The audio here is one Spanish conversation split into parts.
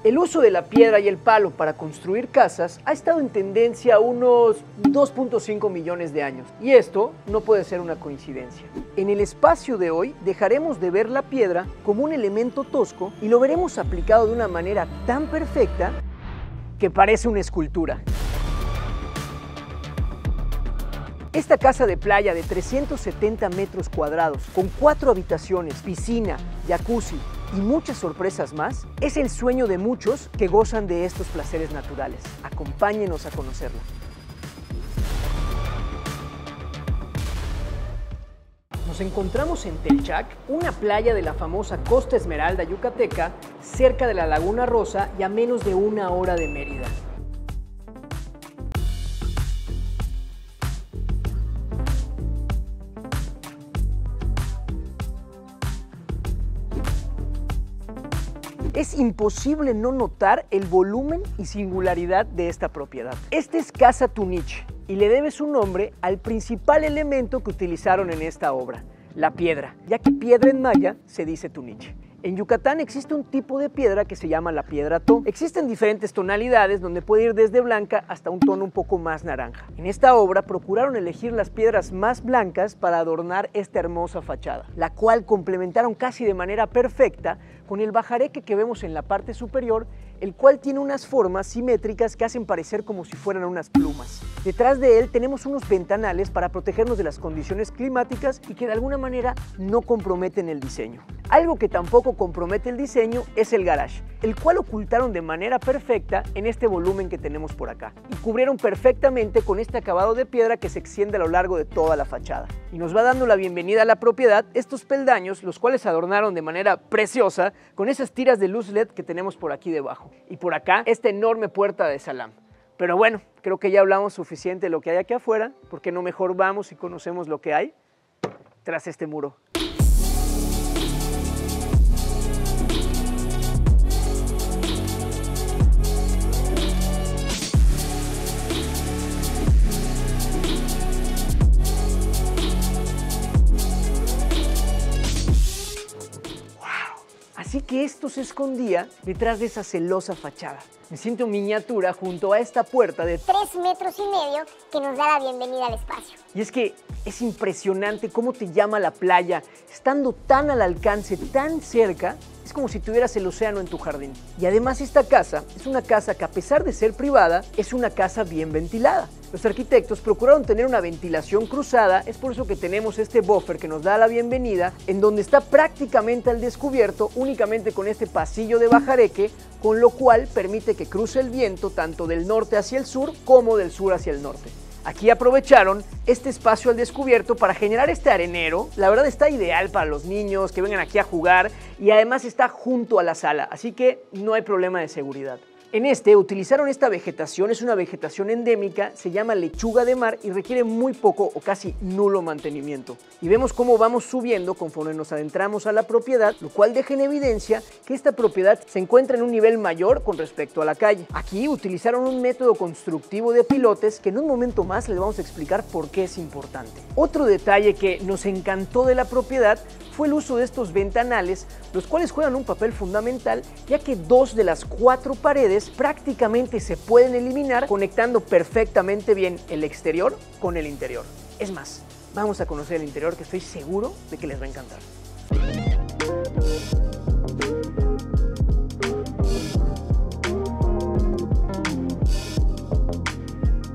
El uso de la piedra y el palo para construir casas ha estado en tendencia unos 2.5 millones de años, y esto no puede ser una coincidencia. En el espacio de hoy dejaremos de ver la piedra como un elemento tosco y lo veremos aplicado de una manera tan perfecta que parece una escultura. Esta casa de playa de 370 metros cuadrados, con 4 habitaciones, piscina, jacuzzi y muchas sorpresas más, es el sueño de muchos que gozan de estos placeres naturales. Acompáñenos a conocerla. Nos encontramos en Telchac, una playa de la famosa Costa Esmeralda yucateca, cerca de la Laguna Rosa y a menos de 1 hora de Mérida. Es imposible no notar el volumen y singularidad de esta propiedad. Esta es Casa Tunich y le debe su nombre al principal elemento que utilizaron en esta obra, la piedra, ya que piedra en maya se dice Tunich. En Yucatán existe un tipo de piedra que se llama la piedra tó. Existen diferentes tonalidades donde puede ir desde blanca hasta un tono un poco más naranja. En esta obra procuraron elegir las piedras más blancas para adornar esta hermosa fachada, la cual complementaron casi de manera perfecta con el bajareque que vemos en la parte superior, el cual tiene unas formas simétricas que hacen parecer como si fueran unas plumas. Detrás de él tenemos unos ventanales para protegernos de las condiciones climáticas y que de alguna manera no comprometen el diseño. Algo que tampoco compromete el diseño es el garage, el cual ocultaron de manera perfecta en este volumen que tenemos por acá y cubrieron perfectamente con este acabado de piedra que se extiende a lo largo de toda la fachada. Y nos va dando la bienvenida a la propiedad estos peldaños, los cuales adornaron de manera preciosa con esas tiras de luz LED que tenemos por aquí debajo. Y por acá esta enorme puerta de salam. Pero bueno, creo que ya hablamos suficiente de lo que hay aquí afuera, porque no mejor vamos y conocemos lo que hay tras este muro. Así que esto se escondía detrás de esa celosa fachada. Me siento miniatura junto a esta puerta de 3,5 metros que nos da la bienvenida al espacio. Y es que es impresionante cómo te llama la playa, estando tan al alcance, tan cerca. Es como si tuvieras el océano en tu jardín. Y además esta casa es una casa que, a pesar de ser privada, es una casa bien ventilada. Los arquitectos procuraron tener una ventilación cruzada, es por eso que tenemos este buffer que nos da la bienvenida, en donde está prácticamente al descubierto, únicamente con este pasillo de bajareque, con lo cual permite que cruce el viento tanto del norte hacia el sur como del sur hacia el norte. Aquí aprovecharon este espacio al descubierto para generar este arenero. La verdad está ideal para los niños que vengan aquí a jugar y además está junto a la sala, así que no hay problema de seguridad. En este utilizaron esta vegetación, es una vegetación endémica, se llama lechuga de mar y requiere muy poco o casi nulo mantenimiento. Y vemos cómo vamos subiendo conforme nos adentramos a la propiedad, lo cual deja en evidencia que esta propiedad se encuentra en un nivel mayor con respecto a la calle. Aquí utilizaron un método constructivo de pilotes que en un momento más les vamos a explicar por qué es importante. Otro detalle que nos encantó de la propiedad fue el uso de estos ventanales, los cuales juegan un papel fundamental, ya que 2 de las 4 paredes prácticamente se pueden eliminar, conectando perfectamente bien el exterior con el interior. Es más, vamos a conocer el interior, que estoy seguro de que les va a encantar.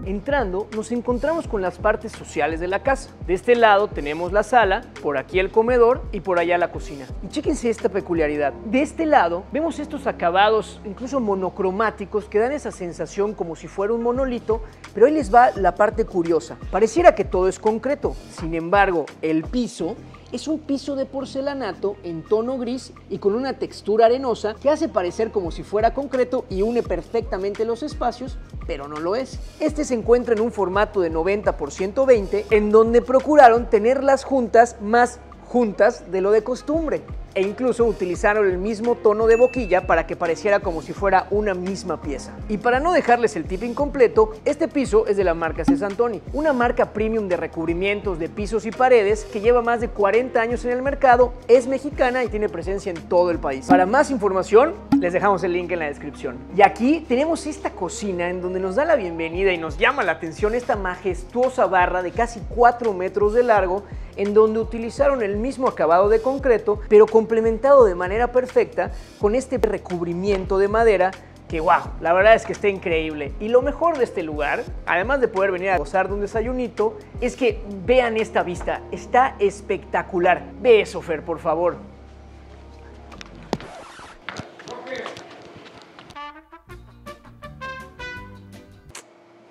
Entrando, nos encontramos con las partes sociales de la casa. De este lado tenemos la sala, por aquí el comedor y por allá la cocina. Y chéquense esta peculiaridad. De este lado vemos estos acabados incluso monocromáticos que dan esa sensación como si fuera un monolito, pero ahí les va la parte curiosa. Pareciera que todo es concreto, sin embargo, el piso es un piso de porcelanato en tono gris y con una textura arenosa que hace parecer como si fuera concreto y une perfectamente los espacios, pero no lo es. Este se encuentra en un formato de 90 por 120, en donde procuraron tener las juntas más juntas de lo de costumbre. e incluso utilizaron el mismo tono de boquilla para que pareciera como si fuera una misma pieza. Y para no dejarles el tip incompleto, este piso es de la marca Cesantoni, una marca premium de recubrimientos de pisos y paredes que lleva más de 40 años en el mercado, es mexicana y tiene presencia en todo el país. Para más información, les dejamos el link en la descripción. Y aquí tenemos esta cocina en donde nos da la bienvenida y nos llama la atención esta majestuosa barra de casi 4 metros de largo, en donde utilizaron el mismo acabado de concreto, pero complementado de manera perfecta con este recubrimiento de madera que wow, la verdad es que está increíble. Y lo mejor de este lugar, además de poder venir a gozar de un desayunito, es que vean esta vista, está espectacular. Ve eso, Fer, por favor.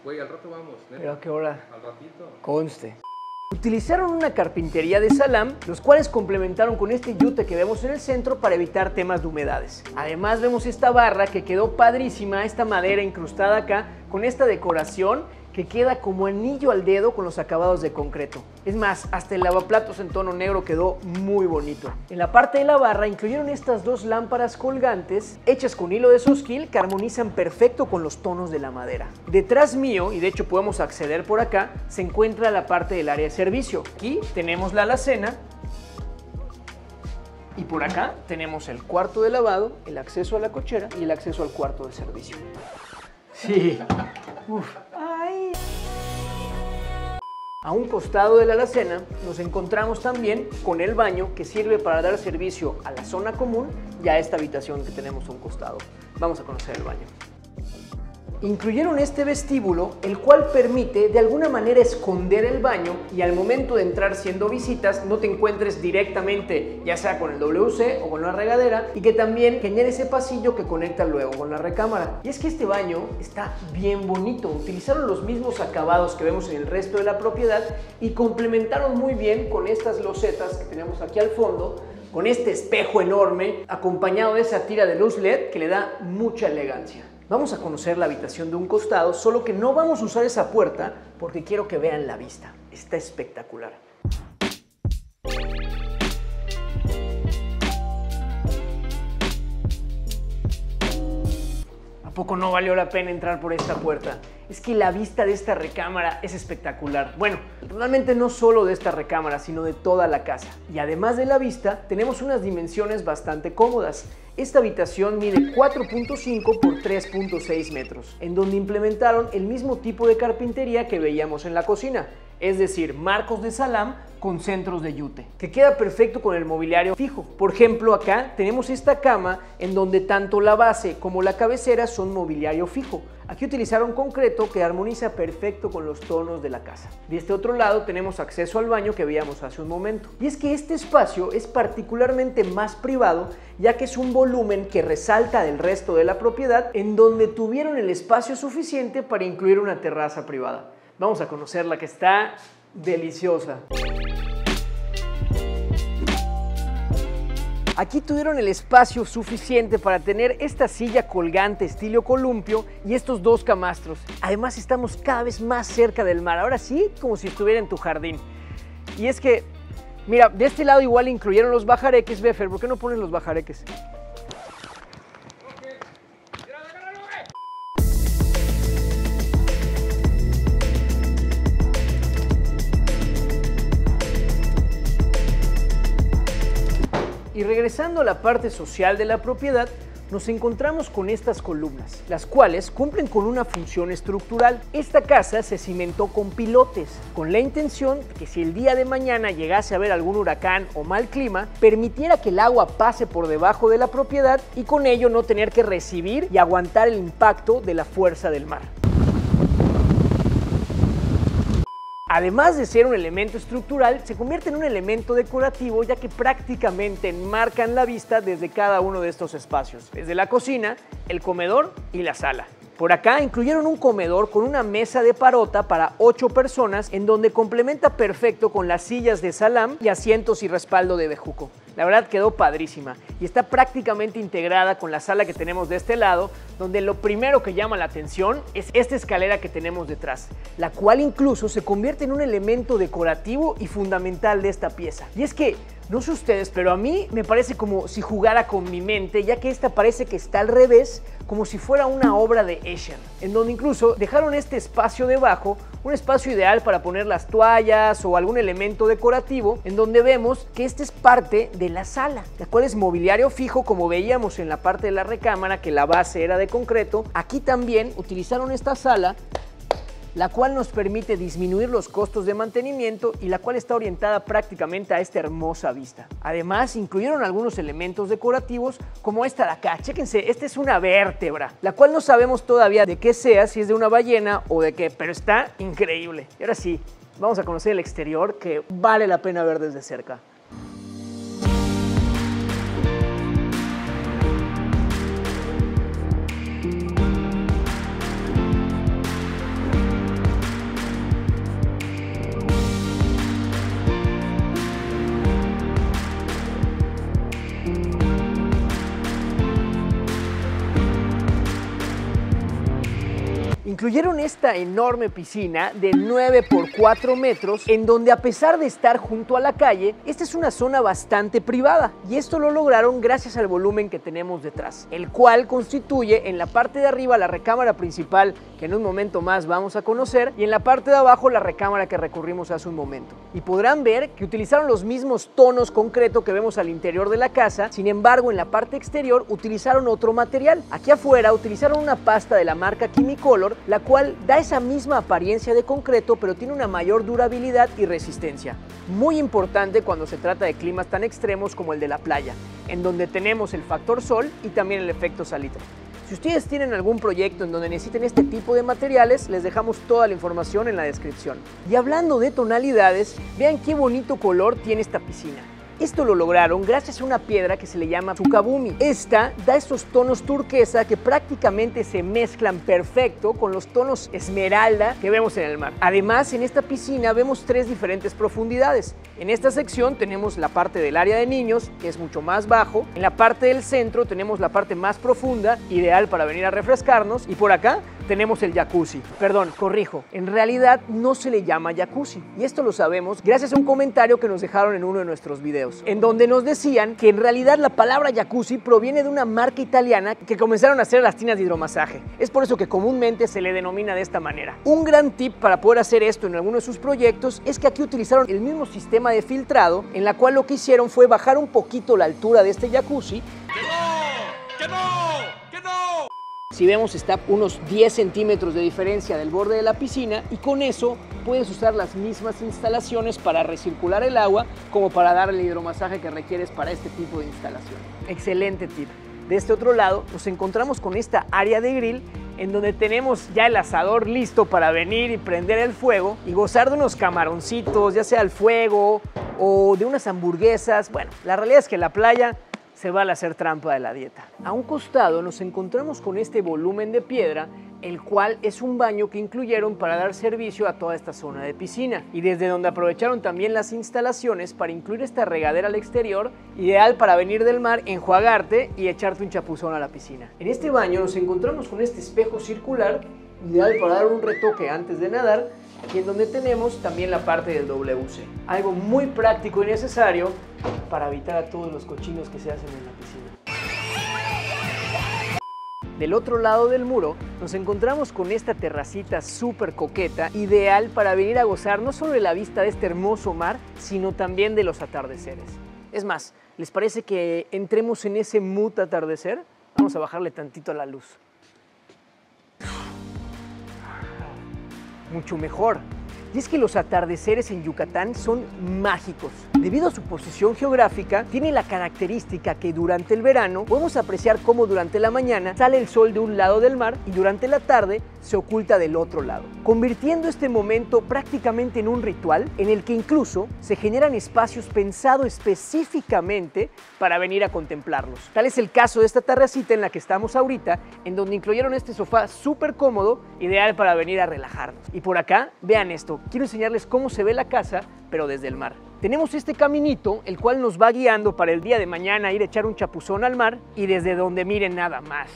Güey, al rato vamos, ¿no? ¿Pero a qué hora? Al ratito. Conste. Utilizaron una carpintería de salam, los cuales complementaron con este yute que vemos en el centro para evitar temas de humedades. Además vemos esta barra que quedó padrísima, esta madera incrustada acá, con esta decoración que queda como anillo al dedo con los acabados de concreto. Es más, hasta el lavaplatos en tono negro quedó muy bonito. En la parte de la barra incluyeron estas dos lámparas colgantes hechas con hilo de sosquil que armonizan perfecto con los tonos de la madera. Detrás mío, y de hecho podemos acceder por acá, se encuentra la parte del área de servicio. Aquí tenemos la alacena y por acá tenemos el cuarto de lavado, el acceso a la cochera y el acceso al cuarto de servicio. Sí. Uf. Ay. A un costado de la alacena nos encontramos también con el baño que sirve para dar servicio a la zona común y a esta habitación que tenemos a un costado. Vamos a conocer el baño. Incluyeron este vestíbulo, el cual permite de alguna manera esconder el baño y al momento de entrar siendo visitas no te encuentres directamente ya sea con el WC o con la regadera y que también genere ese pasillo que conecta luego con la recámara. Y es que este baño está bien bonito, utilizaron los mismos acabados que vemos en el resto de la propiedad y complementaron muy bien con estas losetas que tenemos aquí al fondo, con este espejo enorme acompañado de esa tira de luz LED que le da mucha elegancia. Vamos a conocer la habitación de un costado, solo que no vamos a usar esa puerta porque quiero que vean la vista. Está espectacular. ¿A poco no valió la pena entrar por esta puerta? Es que la vista de esta recámara es espectacular. Bueno, realmente no solo de esta recámara, sino de toda la casa. Y además de la vista, tenemos unas dimensiones bastante cómodas. Esta habitación mide 4.5 por 3.6 metros, en donde implementaron el mismo tipo de carpintería que veíamos en la cocina, es decir, marcos de salam con centros de yute, que queda perfecto con el mobiliario fijo. Por ejemplo, acá tenemos esta cama en donde tanto la base como la cabecera son mobiliario fijo. Aquí utilizaron concreto que armoniza perfecto con los tonos de la casa. De este otro lado tenemos acceso al baño que veíamos hace un momento. Y es que este espacio es particularmente más privado, ya que es un volumen que resalta del resto de la propiedad, en donde tuvieron el espacio suficiente para incluir una terraza privada. Vamos a conocerla, que está deliciosa. Aquí tuvieron el espacio suficiente para tener esta silla colgante estilo columpio y estos dos camastros. Además estamos cada vez más cerca del mar, ahora sí como si estuviera en tu jardín. Y es que, mira, de este lado igual incluyeron los bajareques. Befer, ¿por qué no pones los bajareques? Y regresando a la parte social de la propiedad, nos encontramos con estas columnas, las cuales cumplen con una función estructural. Esta casa se cimentó con pilotes, con la intención de que si el día de mañana llegase a haber algún huracán o mal clima, permitiera que el agua pase por debajo de la propiedad y con ello no tener que recibir y aguantar el impacto de la fuerza del mar. Además de ser un elemento estructural, se convierte en un elemento decorativo, ya que prácticamente enmarcan la vista desde cada uno de estos espacios, desde la cocina, el comedor y la sala. Por acá incluyeron un comedor con una mesa de parota para 8 personas, en donde complementa perfecto con las sillas de salam y asientos y respaldo de bejuco. La verdad quedó padrísima y está prácticamente integrada con la sala que tenemos de este lado, donde lo primero que llama la atención es esta escalera que tenemos detrás, la cual incluso se convierte en un elemento decorativo y fundamental de esta pieza. Y es que No sé ustedes, pero a mí me parece como si jugara con mi mente, ya que esta parece que está al revés, como si fuera una obra de Escher, en donde incluso dejaron este espacio debajo, un espacio ideal para poner las toallas o algún elemento decorativo, en donde vemos que este es parte de la sala, la cual es mobiliario fijo, como veíamos en la parte de la recámara, que la base era de concreto. Aquí también utilizaron esta sala, la cual nos permite disminuir los costos de mantenimiento y la cual está orientada prácticamente a esta hermosa vista. Además, incluyeron algunos elementos decorativos como esta de acá. Chéquense, esta es una vértebra, la cual no sabemos todavía de qué sea, si es de una ballena o de qué, pero está increíble. Y ahora sí, vamos a conocer el exterior, que vale la pena ver desde cerca. Incluyeron esta enorme piscina de 9 por 4 metros, en donde a pesar de estar junto a la calle, esta es una zona bastante privada, y esto lo lograron gracias al volumen que tenemos detrás, el cual constituye en la parte de arriba la recámara principal, que en un momento más vamos a conocer, y en la parte de abajo la recámara que recorrimos hace un momento. Y podrán ver que utilizaron los mismos tonos concreto que vemos al interior de la casa, sin embargo en la parte exterior utilizaron otro material. Aquí afuera utilizaron una pasta de la marca Chemicolor, la cual da esa misma apariencia de concreto, pero tiene una mayor durabilidad y resistencia. Muy importante cuando se trata de climas tan extremos como el de la playa, en donde tenemos el factor sol y también el efecto salitre. Si ustedes tienen algún proyecto en donde necesiten este tipo de materiales, les dejamos toda la información en la descripción. Y hablando de tonalidades, vean qué bonito color tiene esta piscina. Esto lo lograron gracias a una piedra que se le llama tsukabumi. Esta da estos tonos turquesa que prácticamente se mezclan perfecto con los tonos esmeralda que vemos en el mar. Además, en esta piscina vemos 3 diferentes profundidades. En esta sección tenemos la parte del área de niños, que es mucho más bajo. En la parte del centro tenemos la parte más profunda, ideal para venir a refrescarnos. Y por acá tenemos el jacuzzi. Perdón, corrijo, en realidad no se le llama jacuzzi. Y esto lo sabemos gracias a un comentario que nos dejaron en uno de nuestros videos, en donde nos decían que en realidad la palabra jacuzzi proviene de una marca italiana que comenzaron a hacer las tinas de hidromasaje. Es por eso que comúnmente se le denomina de esta manera. Un gran tip para poder hacer esto en alguno de sus proyectos es que aquí utilizaron el mismo sistema de filtrado, en la cual lo que hicieron fue bajar un poquito la altura de este jacuzzi. ¡Que no! Si vemos, está unos 10 centímetros de diferencia del borde de la piscina, y con eso puedes usar las mismas instalaciones para recircular el agua como para darle el hidromasaje que requieres para este tipo de instalación. Excelente tip. De este otro lado nos encontramos con esta área de grill, en donde tenemos ya el asador listo para venir y prender el fuego y gozar de unos camaroncitos, ya sea al fuego o de unas hamburguesas. Bueno, la realidad es que la playa se vale hacer trampa de la dieta. A un costado nos encontramos con este volumen de piedra, el cual es un baño que incluyeron para dar servicio a toda esta zona de piscina, y desde donde aprovecharon también las instalaciones para incluir esta regadera al exterior, ideal para venir del mar, enjuagarte y echarte un chapuzón a la piscina. En este baño nos encontramos con este espejo circular, ideal para dar un retoque antes de nadar, y en donde tenemos también la parte del WC. Algo muy práctico y necesario para evitar a todos los cochinos que se hacen en la piscina. Del otro lado del muro nos encontramos con esta terracita súper coqueta, ideal para venir a gozar no solo de la vista de este hermoso mar, sino también de los atardeceres. Es más, ¿les parece que entremos en ese mood atardecer? Vamos a bajarle tantito a la luz. Mucho mejor. Y es que los atardeceres en Yucatán son mágicos. Debido a su posición geográfica, tiene la característica que durante el verano podemos apreciar cómo durante la mañana sale el sol de un lado del mar y durante la tarde se oculta del otro lado, convirtiendo este momento prácticamente en un ritual en el que incluso se generan espacios pensados específicamente para venir a contemplarlos. Tal es el caso de esta terracita en la que estamos ahorita, en donde incluyeron este sofá súper cómodo, ideal para venir a relajarnos. Y por acá, vean esto, quiero enseñarles cómo se ve la casa, pero desde el mar. Tenemos este caminito, el cual nos va guiando para el día de mañana ir a echar un chapuzón al mar, y desde donde miren nada más.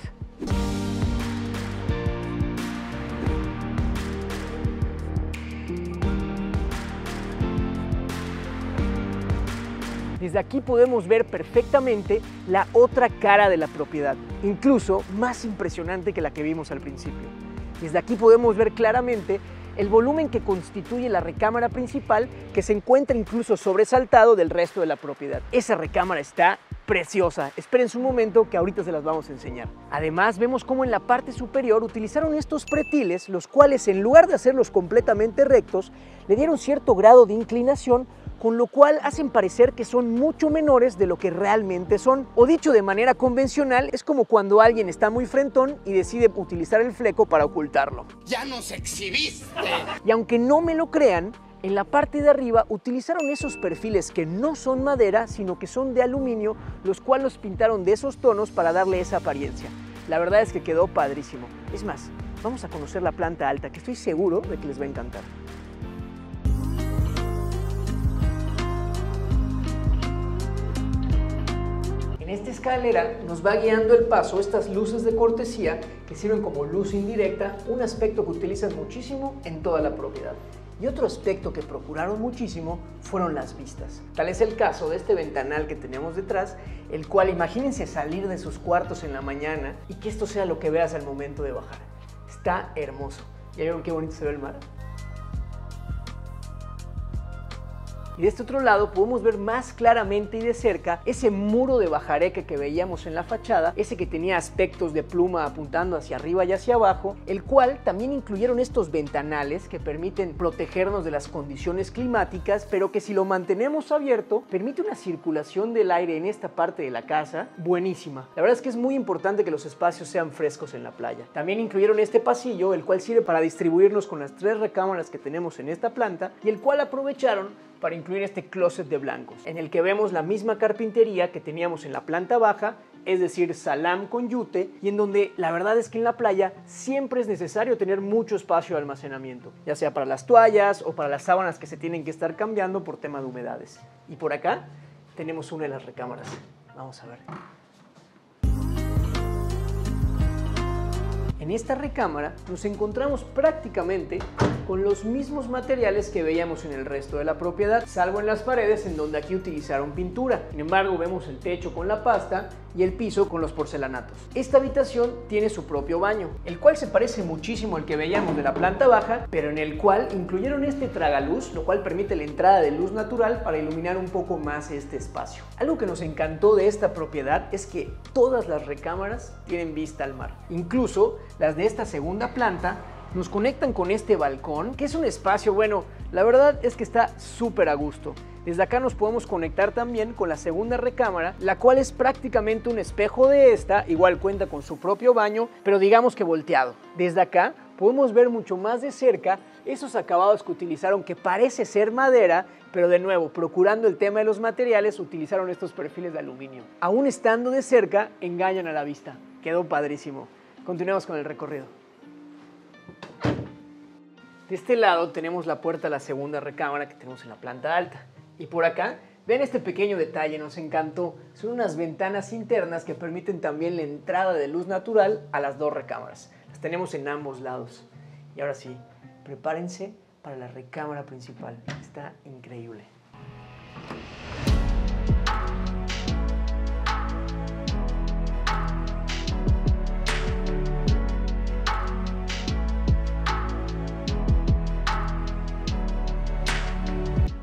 Desde aquí podemos ver perfectamente la otra cara de la propiedad, incluso más impresionante que la que vimos al principio. Desde aquí podemos ver claramente el volumen que constituye la recámara principal, que se encuentra incluso sobresaltado del resto de la propiedad. Esa recámara está preciosa. Espérense un momento que ahorita se las vamos a enseñar. Además, vemos cómo en la parte superior utilizaron estos pretiles, los cuales en lugar de hacerlos completamente rectos, le dieron cierto grado de inclinación, con lo cual hacen parecer que son mucho menores de lo que realmente son. O dicho de manera convencional, es como cuando alguien está muy frentón y decide utilizar el fleco para ocultarlo. ¡Ya nos exhibiste! Y aunque no me lo crean, en la parte de arriba utilizaron esos perfiles que no son madera, sino que son de aluminio, los cuales los pintaron de esos tonos para darle esa apariencia. La verdad es que quedó padrísimo. Es más, vamos a conocer la planta alta, que estoy seguro de que les va a encantar. En esta escalera nos va guiando el paso estas luces de cortesía que sirven como luz indirecta, un aspecto que utilizan muchísimo en toda la propiedad. Y otro aspecto que procuraron muchísimo fueron las vistas. Tal es el caso de este ventanal que tenemos detrás, el cual imagínense salir de sus cuartos en la mañana y que esto sea lo que veas al momento de bajar. Está hermoso. ¿Ya vieron qué bonito se ve el mar? Y de este otro lado podemos ver más claramente y de cerca ese muro de bajareque que veíamos en la fachada, ese que tenía aspectos de pluma apuntando hacia arriba y hacia abajo, el cual también incluyeron estos ventanales que permiten protegernos de las condiciones climáticas, pero que si lo mantenemos abierto, permite una circulación del aire en esta parte de la casa buenísima. La verdad es que es muy importante que los espacios sean frescos en la playa. También incluyeron este pasillo, el cual sirve para distribuirnos con las 3 recámaras que tenemos en esta planta y el cual aprovecharon para incluir este closet de blancos, en el que vemos la misma carpintería que teníamos en la planta baja, es decir, salam con yute, y en donde la verdad es que en la playa siempre es necesario tener mucho espacio de almacenamiento, ya sea para las toallas o para las sábanas que se tienen que estar cambiando por tema de humedades. Y por acá tenemos una de las recámaras. Vamos a ver. En esta recámara nos encontramos prácticamente con los mismos materiales que veíamos en el resto de la propiedad, salvo en las paredes en donde aquí utilizaron pintura. Sin embargo, vemos el techo con la pasta y el piso con los porcelanatos. Esta habitación tiene su propio baño, el cual se parece muchísimo al que veíamos de la planta baja, pero en el cual incluyeron este tragaluz, lo cual permite la entrada de luz natural para iluminar un poco más este espacio. Algo que nos encantó de esta propiedad es que todas las recámaras tienen vista al mar. Incluso las de esta segunda planta nos conectan con este balcón, que es un espacio, bueno, la verdad es que está súper a gusto. Desde acá nos podemos conectar también con la segunda recámara, la cual es prácticamente un espejo de esta, igual cuenta con su propio baño, pero digamos que volteado. Desde acá podemos ver mucho más de cerca esos acabados que utilizaron, que parece ser madera, pero de nuevo, procurando el tema de los materiales, utilizaron estos perfiles de aluminio. Aún estando de cerca, engañan a la vista. Quedó padrísimo. Continuemos con el recorrido. De este lado tenemos la puerta a la segunda recámara que tenemos en la planta alta. Y por acá, vean este pequeño detalle, nos encantó. Son unas ventanas internas que permiten también la entrada de luz natural a las 2 recámaras. Las tenemos en ambos lados. Y ahora sí, prepárense para la recámara principal. Está increíble.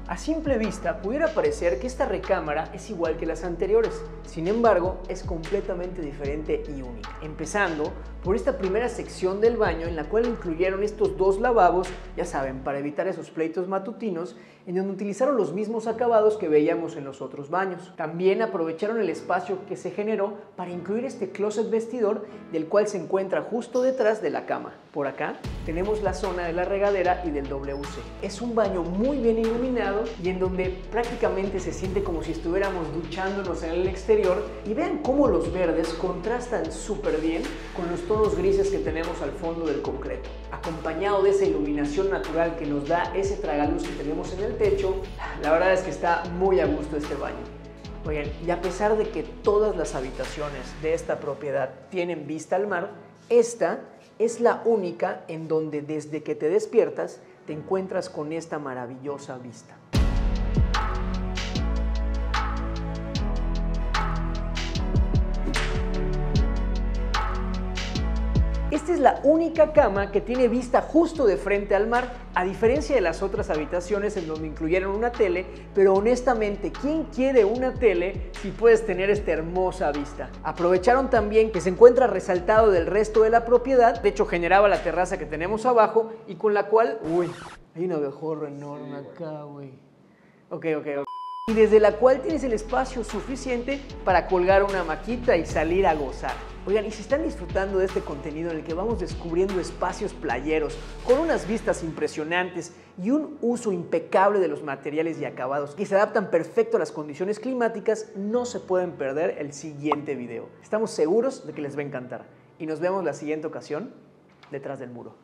A simple vista pudiera parecer que esta recámara es igual que las anteriores, sin embargo es completamente diferente y única. Empezando por esta primera sección del baño en la cual incluyeron estos 2 lavabos, ya saben, para evitar esos pleitos matutinos, en donde utilizaron los mismos acabados que veíamos en los otros baños. También aprovecharon el espacio que se generó para incluir este closet vestidor, del cual se encuentra justo detrás de la cama. Por acá tenemos la zona de la regadera y del WC. Es un baño muy bien iluminado y en donde prácticamente se siente como si estuviéramos duchándonos en el exterior, y vean cómo los verdes contrastan súper bien con los tonos grises que tenemos al fondo del concreto, acompañado de esa iluminación natural que nos da ese tragaluz que tenemos en el techo. La verdad es que está muy a gusto este baño. Oigan, y a pesar de que todas las habitaciones de esta propiedad tienen vista al mar, esta es la única en donde desde que te despiertas te encuentras con esta maravillosa vista. Esta es la única cama que tiene vista justo de frente al mar, a diferencia de las otras habitaciones en donde incluyeron una tele, pero honestamente, ¿quién quiere una tele si puedes tener esta hermosa vista? Aprovecharon también que se encuentra resaltado del resto de la propiedad, de hecho generaba la terraza que tenemos abajo y con la cual, uy, hay un abejorro enorme acá, güey. Ok. Y desde la cual tienes el espacio suficiente para colgar una hamaquita y salir a gozar. Oigan, y si están disfrutando de este contenido en el que vamos descubriendo espacios playeros con unas vistas impresionantes y un uso impecable de los materiales y acabados que se adaptan perfecto a las condiciones climáticas, no se pueden perder el siguiente video. Estamos seguros de que les va a encantar. Y nos vemos la siguiente ocasión detrás del muro.